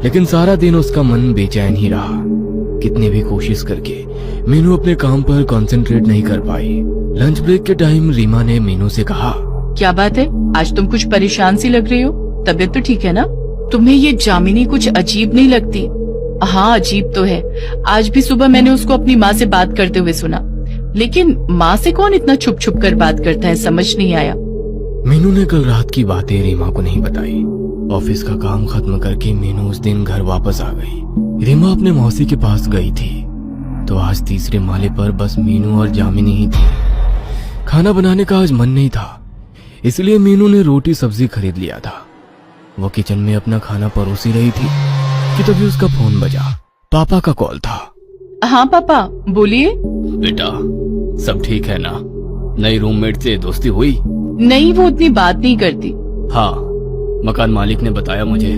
लेकिन सारा दिन उसका मन बेचैन ही रहा। कितनी भी कोशिश करके मीनू अपने काम पर कंसंट्रेट नहीं कर पाई। लंच ब्रेक के टाइम रीमा ने मीनू से कहा, क्या बात है, आज तुम कुछ परेशान सी लग रही हो? तबीयत तो ठीक है ना? तुम्हें ये जामिनी कुछ अजीब नहीं लगती? हाँ अजीब तो है। आज भी सुबह मैंने उसको अपनी माँ से बात करते हुए सुना, लेकिन माँ से कौन इतना छुप छुप कर बात करता है, समझ नहीं आया। मीनू ने कल रात की बातें रीमा को नहीं बताई। ऑफिस का काम खत्म करके मीनू उस दिन घर वापस आ गई। रीमा अपने मौसी के पास गई थी तो आज तीसरे माले पर बस मीनू और जामिनी ही थी। खाना बनाने का आज मन नहीं था, इसलिए मीनू ने रोटी सब्जी खरीद लिया था। वो किचन में अपना खाना परोसी रही थी कि तभी उसका फोन बजा। पापा का कॉल था। हाँ पापा बोलिए। बेटा सब ठीक है ना? नई रूममेट से दोस्ती हुई? नहीं, वो उतनी बात नहीं करती। हाँ, मकान मालिक ने बताया मुझे।